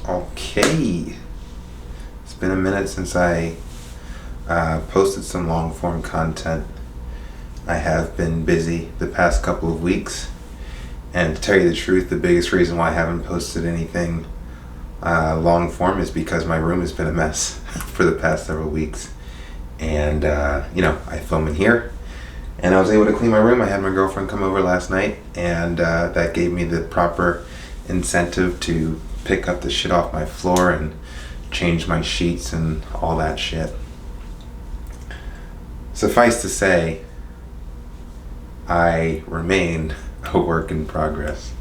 Okay, it's been a minute since I posted some long form content. I have been busy the past couple of weeks, and to tell you the truth, the biggest reason why I haven't posted anything long form is because my room has been a mess for the past several weeks. And I film in here, and I was able to clean my room. I had my girlfriend come over last night, and that gave me the proper incentive to pick up the shit off my floor and change my sheets and all that shit. Suffice to say, I remain a work in progress,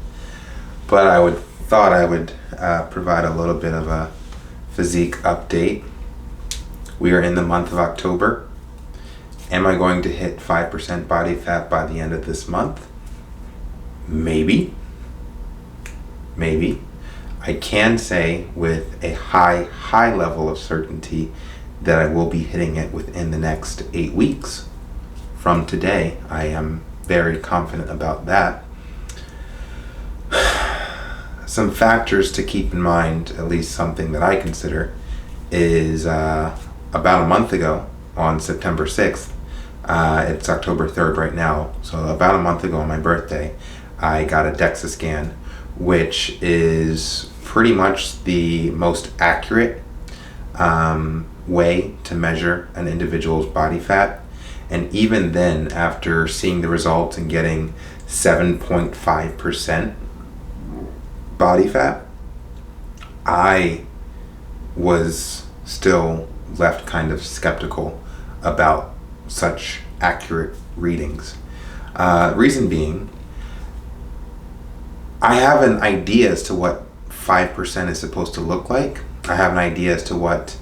but I thought I would provide a little bit of a physique update. We are in the month of October. Am I going to hit 5% body fat by the end of this month? Maybe. I can say with a high level of certainty that I will be hitting it within the next 8 weeks. From today, I am very confident about that. Some factors to keep in mind, at least something that I consider, is about a month ago on September 6th, it's October 3rd right now, so about a month ago on my birthday, I got a Dexter scan, which is pretty much the most accurate way to measure an individual's body fat. And even then, after seeing the results and getting 7.5% body fat, I was still left kind of skeptical about such accurate readings. Reason being, I have an idea as to what 5% is supposed to look like. I have an idea as to what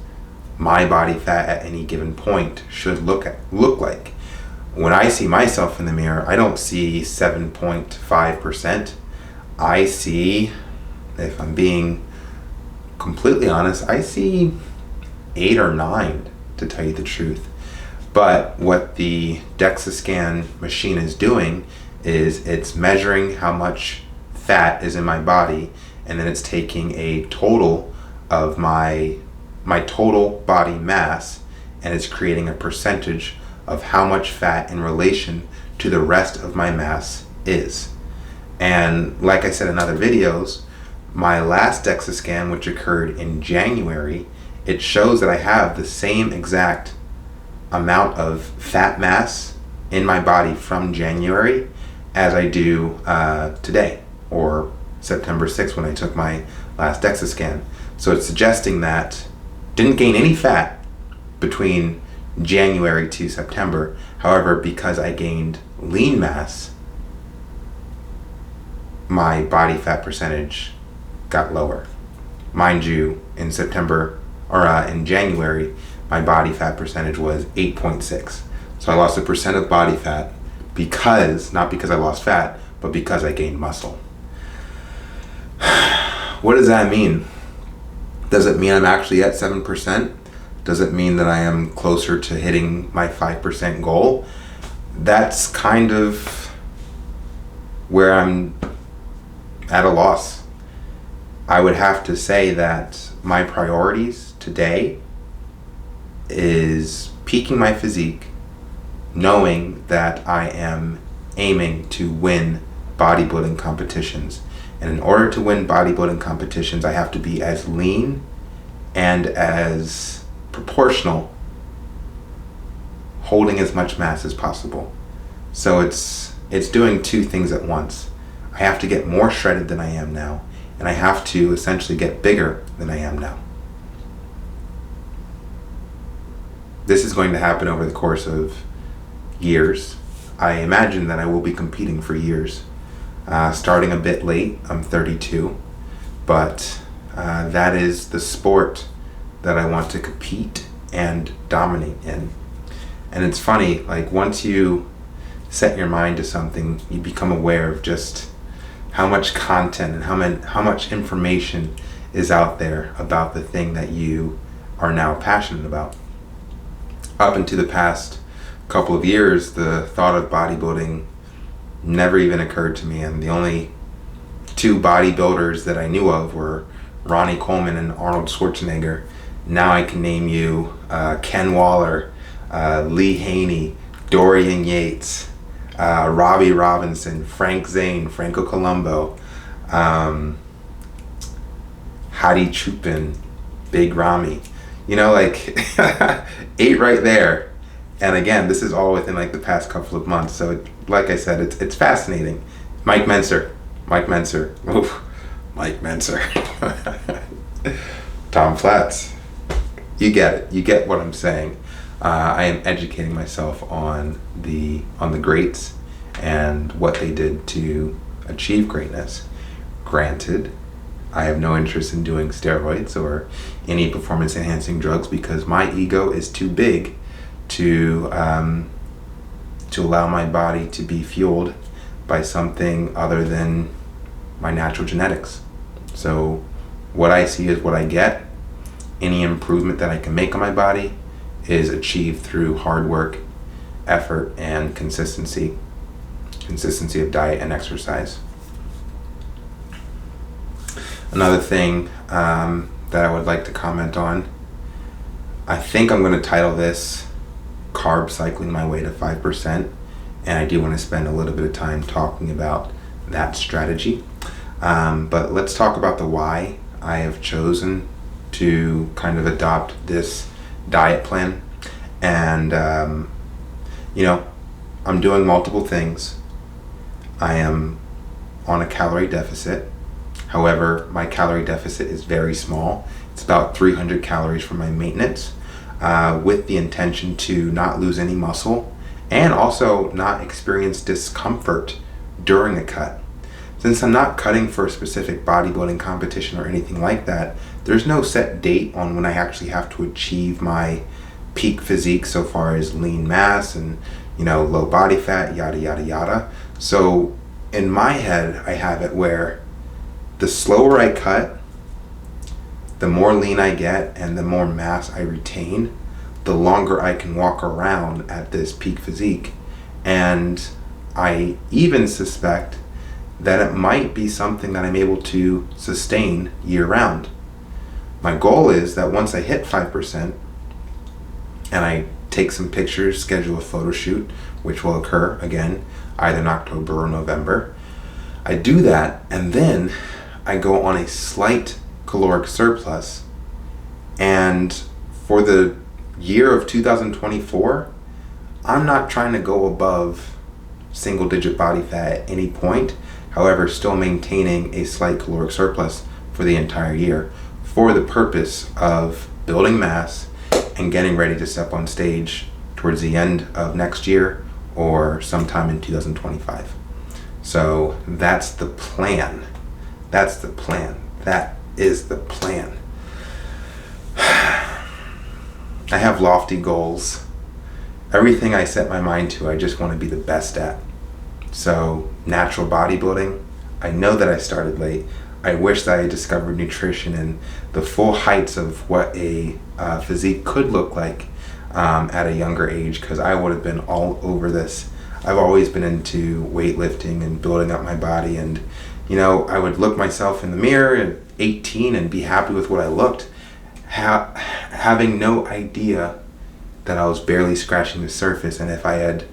my body fat at any given point should look like. When I see myself in the mirror, I don't see 7.5%. I see, if I'm being completely honest, I see 8 or 9, to tell you the truth. But what the DEXA scan machine is doing is it's measuring how much fat is in my body, and then it's taking a total of my total body mass, and it's creating a percentage of how much fat in relation to the rest of my mass is. And like I said in other videos, my last DEXA scan, which occurred in January, it shows that I have the same exact amount of fat mass in my body from January as I do today, or September 6th when I took my last DEXA scan. So it's suggesting that didn't gain any fat between January to September. However, because I gained lean mass, my body fat percentage got lower. Mind you, in January, my body fat percentage was 8.6. So I lost a percent of body fat not because I lost fat, but because I gained muscle. What does that mean? Does it mean I'm actually at 7%? Does it mean that I am closer to hitting my 5% goal? That's kind of where I'm at a loss. I would have to say that my priorities today is peaking my physique, knowing that I am aiming to win bodybuilding competitions. And in order to win bodybuilding competitions, I have to be as lean and as proportional, holding as much mass as possible. So it's doing two things at once. I have to get more shredded than I am now, and I have to essentially get bigger than I am now. This is going to happen over the course of years. I imagine that I will be competing for years. Starting a bit late, I'm 32, but that is the sport that I want to compete and dominate in. And it's funny, like once you set your mind to something, you become aware of just how much content and how much information is out there about the thing that you are now passionate about. Up into the past couple of years, the thought of bodybuilding never even occurred to me, and the only two bodybuilders that I knew of were Ronnie Coleman and Arnold Schwarzenegger. Now I can name you Ken Waller, Lee Haney, Dorian Yates, Robbie Robinson, Frank Zane, Franco Colombo, Hadi Chupin, Big Ramy. You know, like 8 right there. And again, this is all within like the past couple of months. So like I said, it's fascinating. Mike Menser. Oof. Mike Menser. Tom Platz. You get it. You get what I'm saying. I am educating myself on the greats and what they did to achieve greatness. Granted, I have no interest in doing steroids or any performance enhancing drugs because my ego is too big to allow my body to be fueled by something other than my natural genetics. So what I see is what I get. Any improvement that I can make on my body is achieved through hard work, effort, and consistency of diet and exercise. Another thing that I would like to comment on, I think I'm going to title this Carb Cycling My Way to 5%, and I do want to spend a little bit of time talking about that strategy. But let's talk about the why I have chosen to kind of adopt this diet plan. And I'm doing multiple things. I am on a calorie deficit. However, my calorie deficit is very small. It's about 300 calories for my maintenance, with the intention to not lose any muscle and also not experience discomfort during a cut. Since I'm not cutting for a specific bodybuilding competition or anything like that, there's no set date on when I actually have to achieve my peak physique so far as lean mass and low body fat, yada yada yada. So in my head, I have it where the slower I cut, the more lean I get and the more mass I retain, the longer I can walk around at this peak physique. And I even suspect that it might be something that I'm able to sustain year round. My goal is that once I hit 5% and I take some pictures, schedule a photo shoot, which will occur again either in October or November, I do that and then I go on a slight caloric surplus, and for the year of 2024, I'm not trying to go above single digit body fat at any point, however still maintaining a slight caloric surplus for the entire year for the purpose of building mass and getting ready to step on stage towards the end of next year or sometime in 2025. So that's the plan. That is the plan. I have lofty goals. Everything I set my mind to, I just want to be the best at. So natural bodybuilding, I know that I started late. I wish that I discovered nutrition and the full heights of what a physique could look like at a younger age, because I would have been all over this. I've always been into weightlifting and building up my body, and I would look myself in the mirror at 18 and be happy with what I looked, having no idea that I was barely scratching the surface. And if I had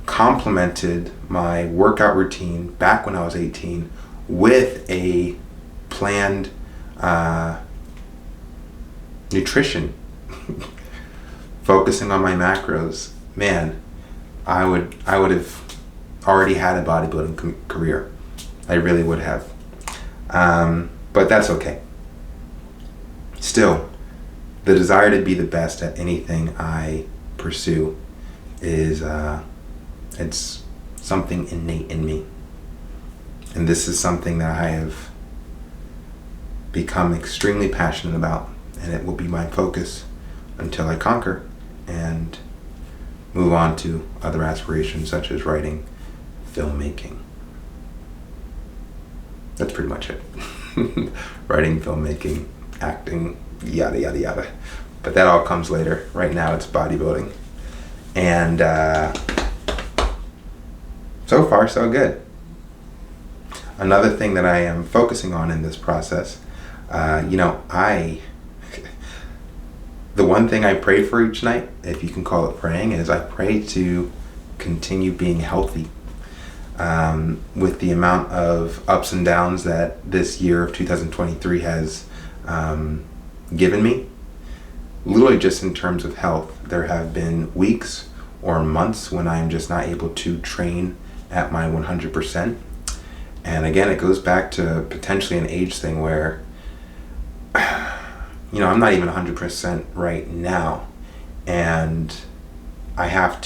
complemented my workout routine back when I was 18 with a planned nutrition, focusing on my macros, man, I would have already had a bodybuilding career. I really would have. But that's okay. Still, the desire to be the best at anything I pursue is it's something innate in me. And this is something that I have become extremely passionate about, and it will be my focus until I conquer and move on to other aspirations such as writing, filmmaking. That's pretty much it. Writing, filmmaking, acting, yada yada yada. But that all comes later. Right now it's bodybuilding. And so far so good. Another thing that I am focusing on in this process I the one thing I pray for each night, if you can call it praying, is I pray to continue being healthy. With the amount of ups and downs that this year of 2023 has given me, literally just in terms of health, there have been weeks or months when I'm just not able to train at my 100%. And again, it goes back to potentially an age thing where, I'm not even 100% right now. And I have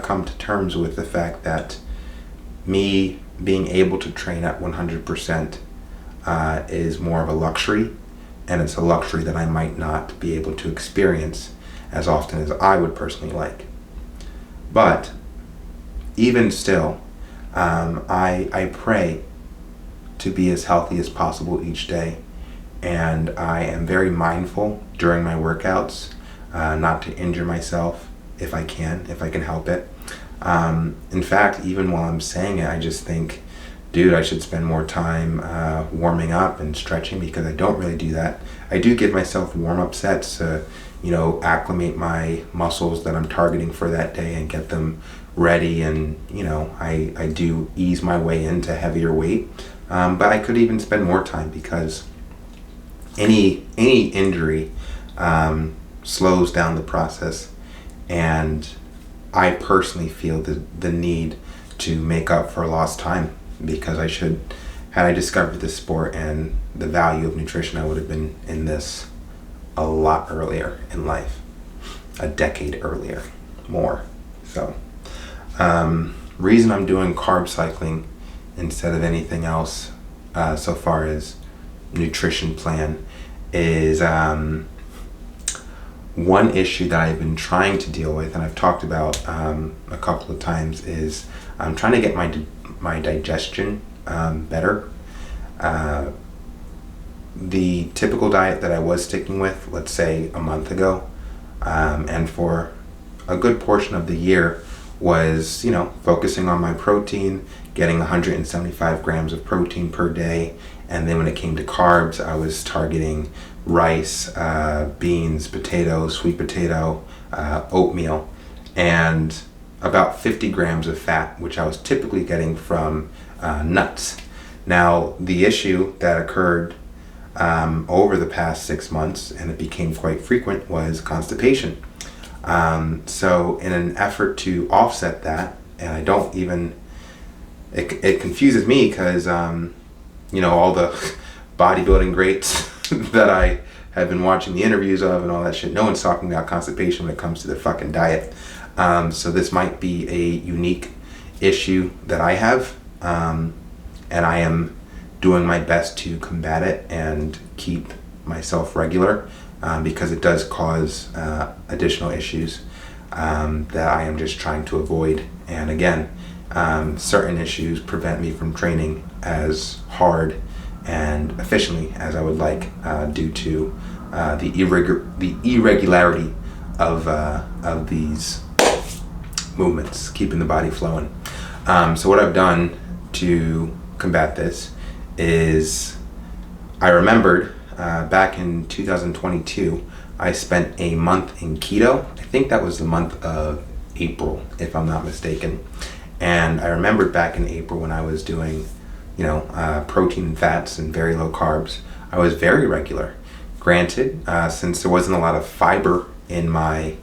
come to terms with the fact that me being able to train at 100% is more of a luxury, and it's a luxury that I might not be able to experience as often as I would personally like. But even still, I pray to be as healthy as possible each day, and I am very mindful during my workouts not to injure myself if I can help it. In fact, even while I'm saying it, I just think, dude, I should spend more time warming up and stretching, because I don't really do that. I do give myself warm-up sets to, acclimate my muscles that I'm targeting for that day and get them ready, and, I do ease my way into heavier weight. But I could even spend more time, because any injury slows down the process, and I personally feel the need to make up for lost time, because had I discovered this sport and the value of nutrition, I would have been in this a lot earlier in life, a decade earlier, more. So, reason I'm doing carb cycling instead of anything else so far as nutrition plan is one issue that I've been trying to deal with, and I've talked about a couple of times, is I'm trying to get my digestion better. The typical diet that I was sticking with, let's say a month ago, and for a good portion of the year, was focusing on my protein, getting 175 grams of protein per day, and then when it came to carbs, I was targeting rice, beans, potatoes, sweet potato, oatmeal, and about 50 grams of fat, which I was typically getting from nuts. Now, the issue that occurred over the past 6 months, and it became quite frequent, was constipation. So in an effort to offset that, and it confuses me, because all the bodybuilding greats that I have been watching the interviews of and all that shit, no one's talking about constipation when it comes to the fucking diet. So this might be a unique issue that I have, and I am doing my best to combat it and keep myself regular, because it does cause additional issues that I am just trying to avoid. And again, certain issues prevent me from training as hard and efficiently as I would like, due to the irregularity of these movements, keeping the body flowing. So what I've done to combat this is, I remembered back in 2022, I spent a month in keto. I think that was the month of April, if I'm not mistaken. And I remembered back in April when I was doing protein and fats and very low carbs, I was very regular. Granted, since there wasn't a lot of fiber in my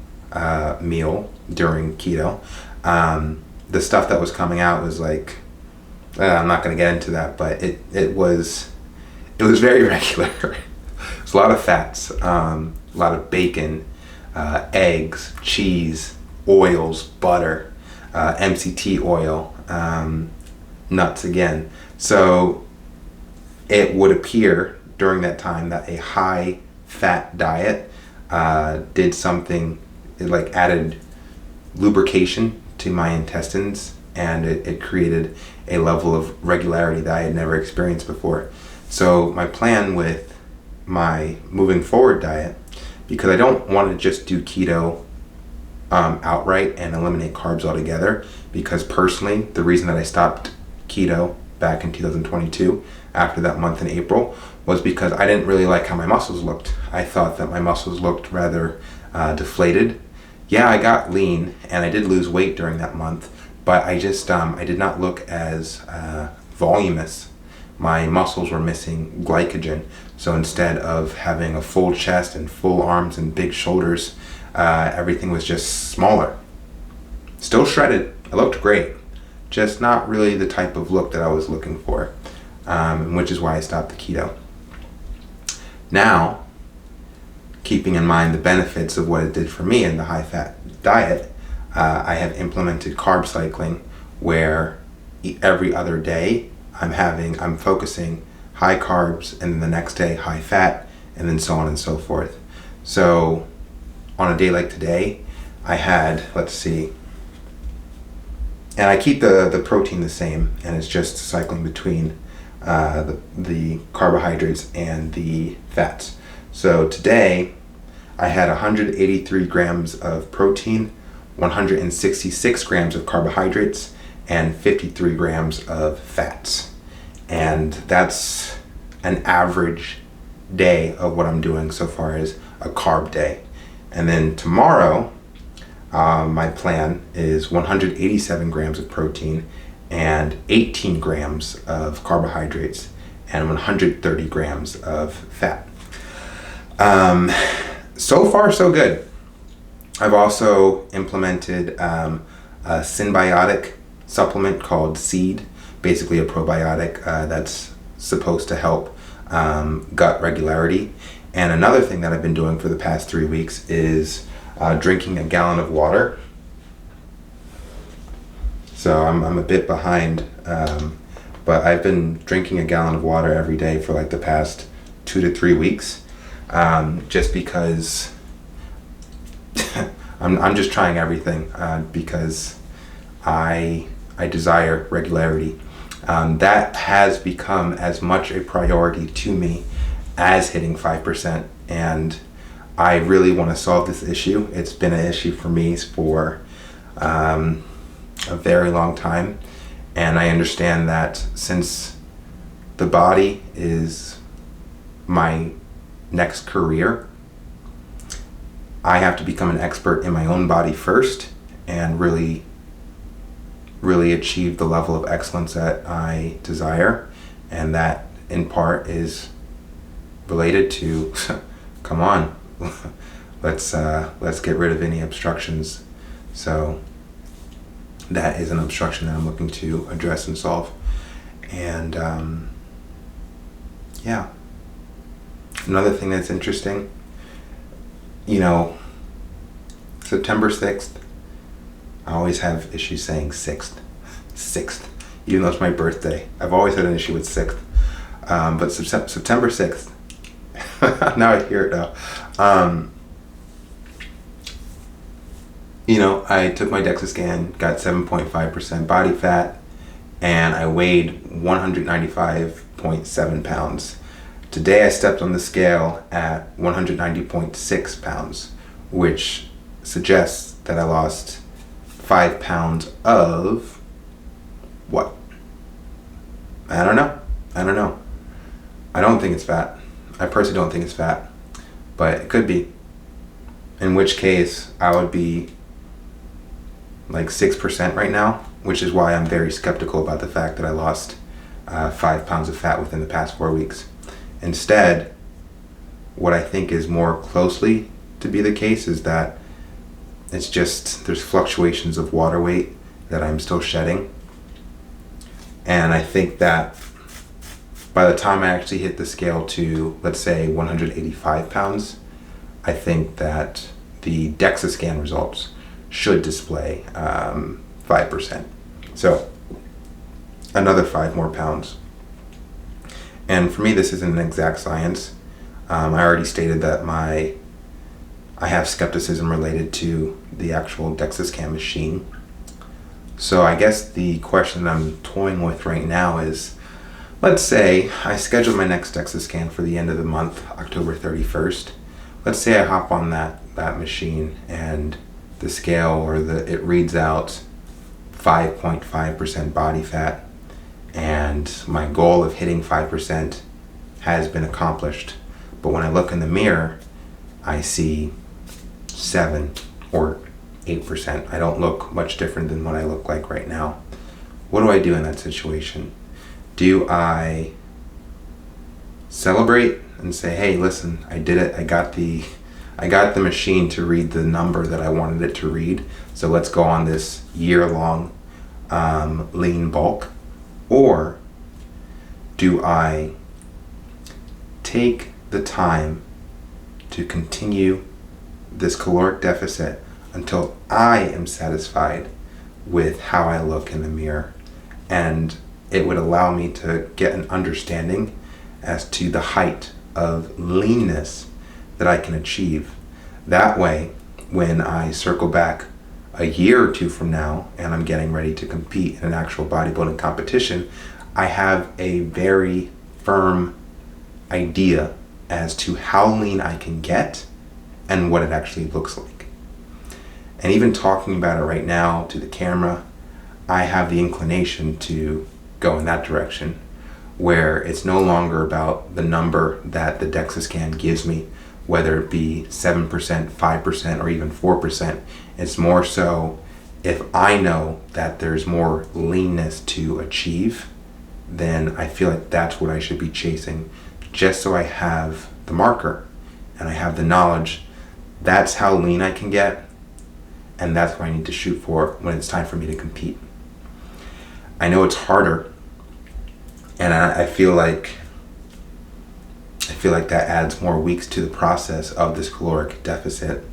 meal during keto, the stuff that was coming out was like, I'm not going to get into that, but it was very regular. It was a lot of fats, a lot of bacon, eggs, cheese, oils, butter, MCT oil, nuts again. So it would appear during that time that a high fat diet did something, it like added lubrication to my intestines, and it created a level of regularity that I had never experienced before. So my plan with my moving forward diet, because I don't want to just do keto outright and eliminate carbs altogether, because personally the reason that I stopped keto back in 2022 after that month in April was because I didn't really like how my muscles looked. I thought that my muscles looked rather deflated. Yeah, I got lean and I did lose weight during that month, but I did not look as voluminous. My muscles were missing glycogen. So instead of having a full chest and full arms and big shoulders, everything was just smaller. Still shredded. I looked great. Just not really the type of look that I was looking for, which is why I stopped the keto. Now, keeping in mind the benefits of what it did for me in the high-fat diet, I have implemented carb cycling, where every other day I'm focusing high carbs, and then the next day high fat, and then so on and so forth. So on a day like today, I had, let's see, and I keep the protein the same, and it's just cycling between the carbohydrates and the fats. So today I had 183 grams of protein, 166 grams of carbohydrates, and 53 grams of fats. And that's an average day of what I'm doing so far as a carb day. And then tomorrow, my plan is 187 grams of protein and 18 grams of carbohydrates and 130 grams of fat. So far, so good. I've also implemented a symbiotic supplement called Seed, basically a probiotic that's supposed to help gut regularity. And another thing that I've been doing for the past 3 weeks is drinking a gallon of water. So I'm a bit behind, but I've been drinking a gallon of water every day for like the past 2 to 3 weeks, just because I'm just trying everything because I desire regularity. That has become as much a priority to me as hitting 5%, and I really want to solve this issue. It's been an issue for me for a very long time, and I understand that since the body is my next career, I have to become an expert in my own body first and really achieve the level of excellence that I desire, and that in part is related to come on, let's get rid of any obstructions. So that is an obstruction that I'm looking to address and solve. And yeah, another thing that's interesting, September 6th, I always have issues saying 6th, even though it's my birthday. I've always had an issue with 6th. But September 6th, now I hear it now. I took my DEXA scan, got 7.5% body fat, and I weighed 195.7 pounds. Today I stepped on the scale at 190.6 pounds, which suggests that I lost 5 pounds of what? I don't know. I don't think it's fat. I personally don't think it's fat, but it could be. In which case, I would be like 6% right now, which is why I'm very skeptical about the fact that I lost 5 pounds of fat within the past 4 weeks. Instead, what I think is more closely to be the case is that it's just there's fluctuations of water weight that I'm still shedding. And I think that by the time I actually hit the scale to, let's say, 185 pounds, I think that the DEXA scan results should display 5%. So another 5 more pounds. And for me, this isn't an exact science. I already stated that I have skepticism related to the actual DEXA scan machine. So I guess the question I'm toying with right now is, let's say I schedule my next DEXA scan for the end of the month, October 31st. Let's say I hop on that machine and the scale it reads out 5.5% body fat, and my goal of hitting 5% has been accomplished. But when I look in the mirror, I see 7 or 8%. I don't look much different than what I look like right now. What do I do in that situation? Do I celebrate and say, hey, listen, I did it. I got the machine to read the number that I wanted it to read. So let's go on this year-long lean bulk. Or do I take the time to continue this caloric deficit until I am satisfied with how I look in the mirror, and it would allow me to get an understanding as to the height of leanness that I can achieve. That way, when I circle back a year or two from now and I'm getting ready to compete in an actual bodybuilding competition, I have a very firm idea as to how lean I can get and what it actually looks like. And even talking about it right now to the camera, I have the inclination to go in that direction, where it's no longer about the number that the DEXA scan gives me, whether it be 7%, 5%, or even 4%. It's more so if I know that there's more leanness to achieve, then I feel like that's what I should be chasing, just so I have the marker and I have the knowledge. That's how lean I can get, and that's what I need to shoot for when it's time for me to compete. I know it's harder, and I feel like that adds more weeks to the process of this caloric deficit.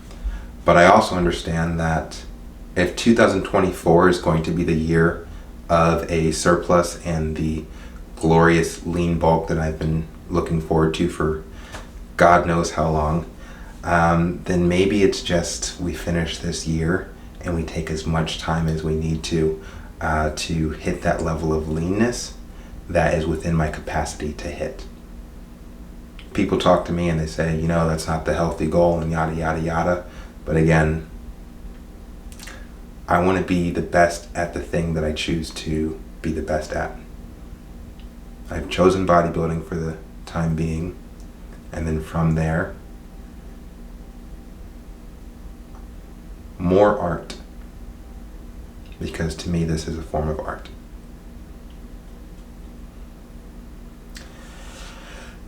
But I also understand that if 2024 is going to be the year of a surplus and the glorious lean bulk that I've been looking forward to for God knows how long, then maybe it's just we finish this year and we take as much time as we need to hit that level of leanness that is within my capacity to hit. People talk to me and they say, that's not the healthy goal and yada, yada, yada. But again, I want to be the best at the thing that I choose to be the best at. I've chosen bodybuilding for the time being, and then from there, more art, because to me this is a form of art.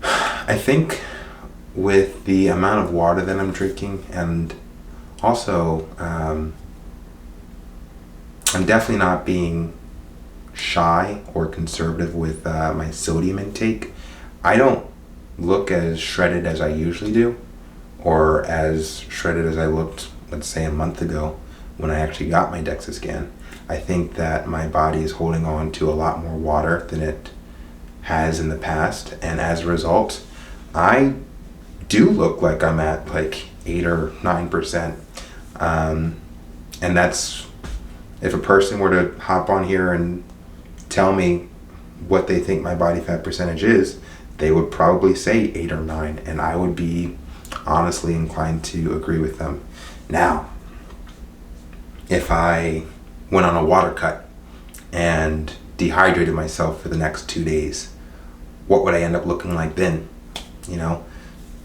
I think with the amount of water that I'm drinking, and also I'm definitely not being shy or conservative with my sodium intake. I don't look as shredded as I usually do, or as shredded as I looked, let's say, a month ago when I actually got my DEXA scan. I think that my body is holding on to a lot more water than it has in the past, and as a result, I do look like I'm at like 8 or 9%. And that's, if a person were to hop on here and tell me what they think my body fat percentage is, they would probably say 8 or 9, and I would be honestly inclined to agree with them. Now, if I went on a water cut and dehydrated myself for the next 2 days, what would I end up looking like then?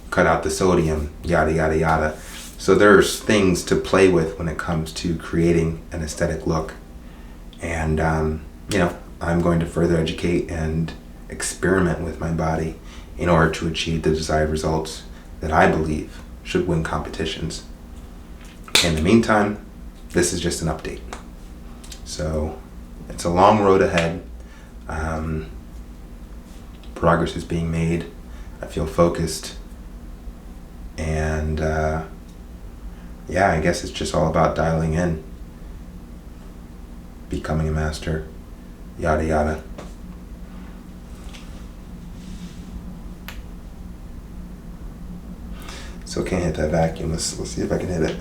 Cut out the sodium, yada, yada, yada. So there's things to play with when it comes to creating an aesthetic look. And, I'm going to further educate and experiment with my body in order to achieve the desired results that I believe should win competitions. In the meantime, this is just an update. So it's a long road ahead. Progress is being made. I feel focused. And I guess it's just all about dialing in, becoming a master, yada yada. So can't hit that vacuum. Let's see if I can hit it.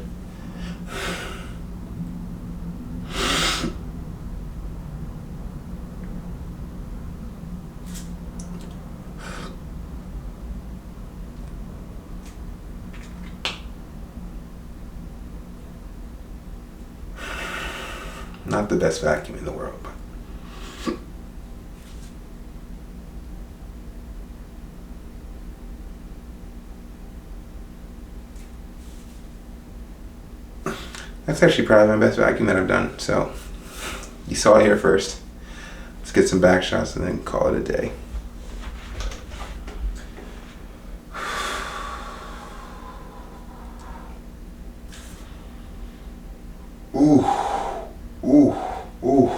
Not the best vacuum in the world, but. That's actually probably my best vacuum that I've done. So you saw it here first. Let's get some back shots and then call it a day. Ooh, ooh, ooh.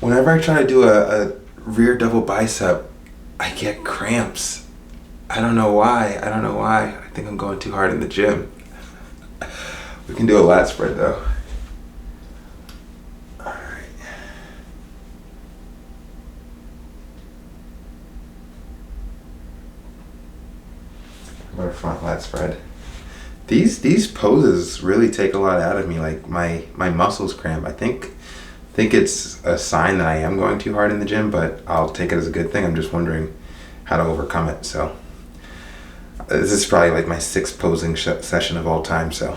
Whenever I try to do a rear double bicep, I get cramps. I don't know why. I think I'm going too hard in the gym. We can do a lat spread though. Alright. Our front lat spread. These poses really take a lot out of me. Like my muscles cramp. I think it's a sign that I am going too hard in the gym, but I'll take it as a good thing. I'm just wondering how to overcome it. So this is probably like my 6th posing session of all time. So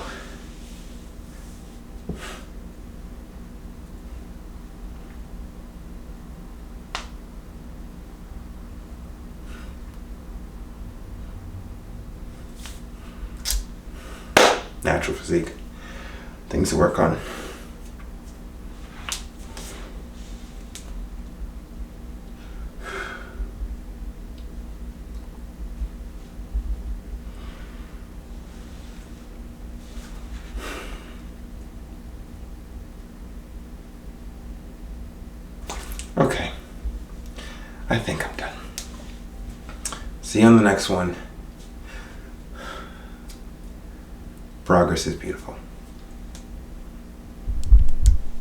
natural physique, things to work on. Okay, I think I'm done. See you on the next one. Progress is beautiful.